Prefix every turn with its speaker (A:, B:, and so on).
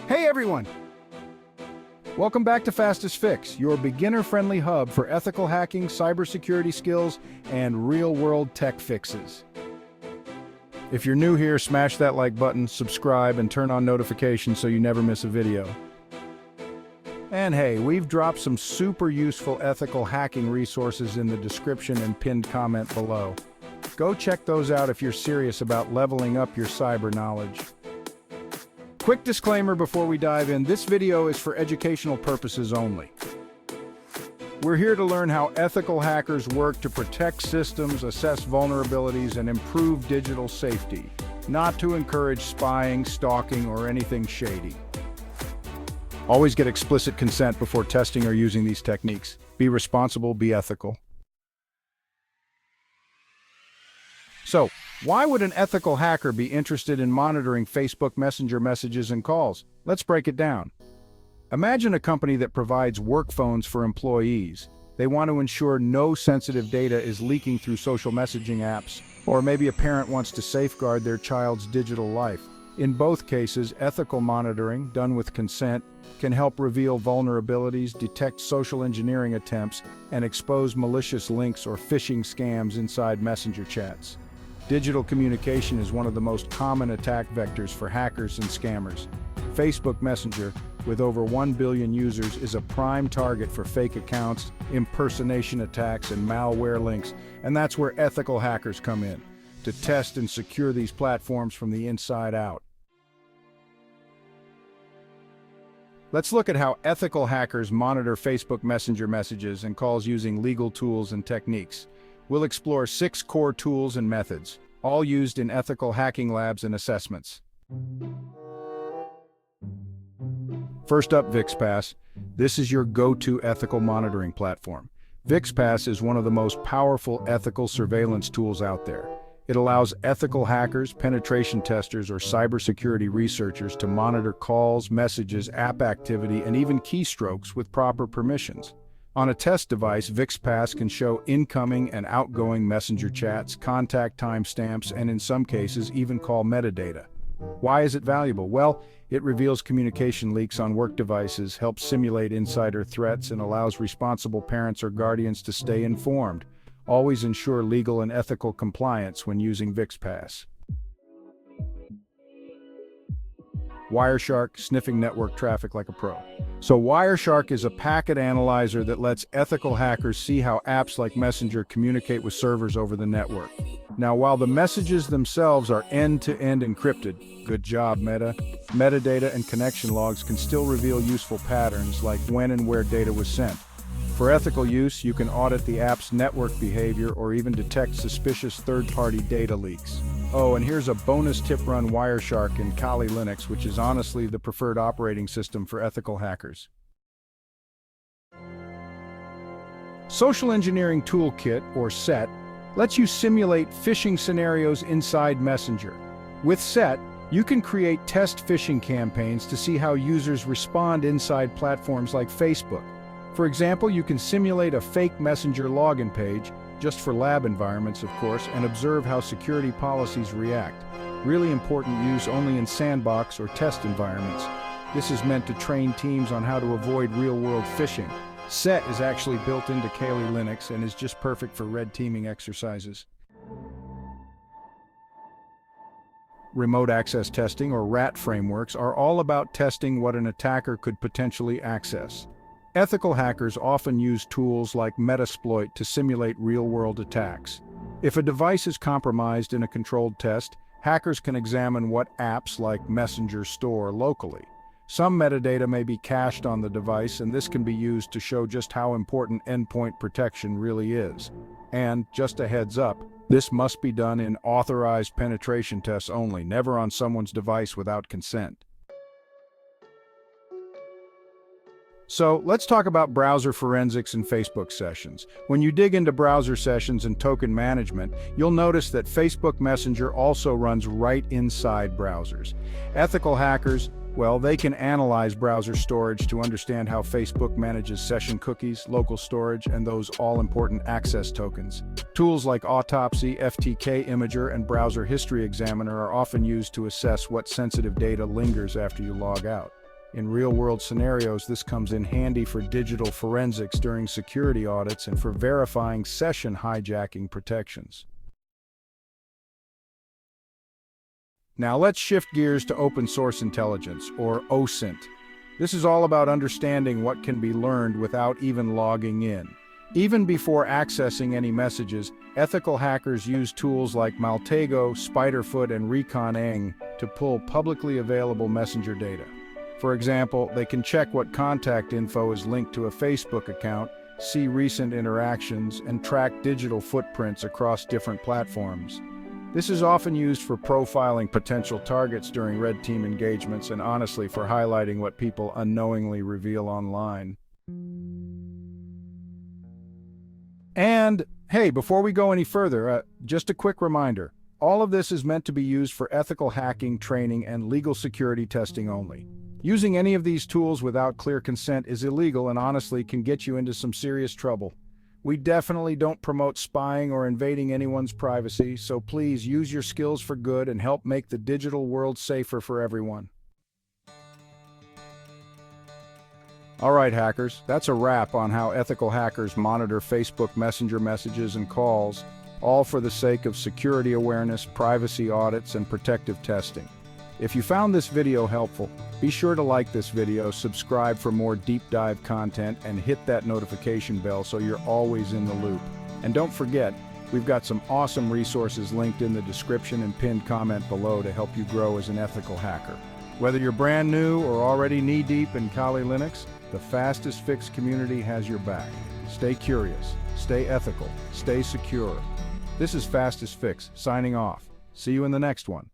A: Hey everyone! Welcome back to Fastest Fix, your beginner-friendly hub for ethical hacking, cybersecurity skills, and real-world tech fixes. If you're new here, smash that like button, subscribe, and turn on notifications so you never miss a video. And hey, we've dropped some super useful ethical hacking resources in the description and pinned comment below. Go check those out if you're serious about leveling up your cyber knowledge. Quick disclaimer before we dive in, this video is for educational purposes only. We're here to learn how ethical hackers work to protect systems, assess vulnerabilities, and improve digital safety, not to encourage spying, stalking, or anything shady. Always get explicit consent before testing or using these techniques. Be responsible, be ethical. So, why would an ethical hacker be interested in monitoring Facebook Messenger messages and calls? Let's break it down. Imagine a company that provides work phones for employees. They want to ensure no sensitive data is leaking through social messaging apps, or maybe a parent wants to safeguard their child's digital life. In both cases, ethical monitoring, done with consent, can help reveal vulnerabilities, detect social engineering attempts, and expose malicious links or phishing scams inside messenger chats. Digital communication is one of the most common attack vectors for hackers and scammers. Facebook Messenger, with over 1 billion users, is a prime target for fake accounts, impersonation attacks, and malware links, and that's where ethical hackers come in, to test and secure these platforms from the inside out. Let's look at how ethical hackers monitor Facebook Messenger messages and calls using legal tools and techniques. We'll explore 6 core tools and methods, all used in ethical hacking labs and assessments. First up, VixPass. This is your go-to ethical monitoring platform. VixPass is one of the most powerful ethical surveillance tools out there. It allows ethical hackers, penetration testers, or cybersecurity researchers to monitor calls, messages, app activity, and even keystrokes with proper permissions. On a test device, VixPass can show incoming and outgoing messenger chats, contact timestamps, and in some cases, even call metadata. Why is it valuable? Well, it reveals communication leaks on work devices, helps simulate insider threats, and allows responsible parents or guardians to stay informed. Always ensure legal and ethical compliance when using VixPass. Wireshark, sniffing network traffic like a pro. So Wireshark is a packet analyzer that lets ethical hackers see how apps like Messenger communicate with servers over the network. Now, while the messages themselves are end-to-end encrypted, good job Meta, metadata and connection logs can still reveal useful patterns like when and where data was sent. For ethical use, you can audit the app's network behavior or even detect suspicious third-party data leaks. Oh, and here's a bonus tip: run Wireshark in Kali Linux, which is honestly the preferred operating system for ethical hackers. Social Engineering Toolkit, or SET, lets you simulate phishing scenarios inside Messenger. With SET, you can create test phishing campaigns to see how users respond inside platforms like Facebook. For example, you can simulate a fake Messenger login page, just for lab environments, of course, and observe how security policies react. Really important use only in sandbox or test environments. This is meant to train teams on how to avoid real-world phishing. SET is actually built into Kali Linux and is just perfect for red teaming exercises. Remote access testing, or RAT frameworks, are all about testing what an attacker could potentially access. Ethical hackers often use tools like Metasploit to simulate real-world attacks. If a device is compromised in a controlled test, hackers can examine what apps like Messenger store locally. Some metadata may be cached on the device, and this can be used to show just how important endpoint protection really is. And, just a heads up, this must be done in authorized penetration tests only, never on someone's device without consent. So, let's talk about browser forensics and Facebook sessions. When you dig into browser sessions and token management, you'll notice that Facebook Messenger also runs right inside browsers. Ethical hackers, well, they can analyze browser storage to understand how Facebook manages session cookies, local storage, and those all-important access tokens. Tools like Autopsy, FTK Imager, and Browser History Examiner are often used to assess what sensitive data lingers after you log out. In real-world scenarios, this comes in handy for digital forensics during security audits and for verifying session hijacking protections. Now let's shift gears to open source intelligence, or OSINT. This is all about understanding what can be learned without even logging in. Even before accessing any messages, ethical hackers use tools like Maltego, Spiderfoot, and ReconEng to pull publicly available messenger data. For example, they can check what contact info is linked to a Facebook account, see recent interactions, and track digital footprints across different platforms. This is often used for profiling potential targets during red team engagements and honestly for highlighting what people unknowingly reveal online. And, hey, before we go any further, just a quick reminder. All of this is meant to be used for ethical hacking, training, and legal security testing only. Using any of these tools without clear consent is illegal and honestly can get you into some serious trouble. We definitely don't promote spying or invading anyone's privacy, so please use your skills for good and help make the digital world safer for everyone. All right, hackers, that's a wrap on how ethical hackers monitor Facebook Messenger messages and calls, all for the sake of security awareness, privacy audits, and protective testing. If you found this video helpful, be sure to like this video, subscribe for more deep dive content, and hit that notification bell so you're always in the loop. And don't forget, we've got some awesome resources linked in the description and pinned comment below to help you grow as an ethical hacker. Whether you're brand new or already knee-deep in Kali Linux, the Fastest Fix community has your back. Stay curious, stay ethical, stay secure. This is Fastest Fix, signing off. See you in the next one.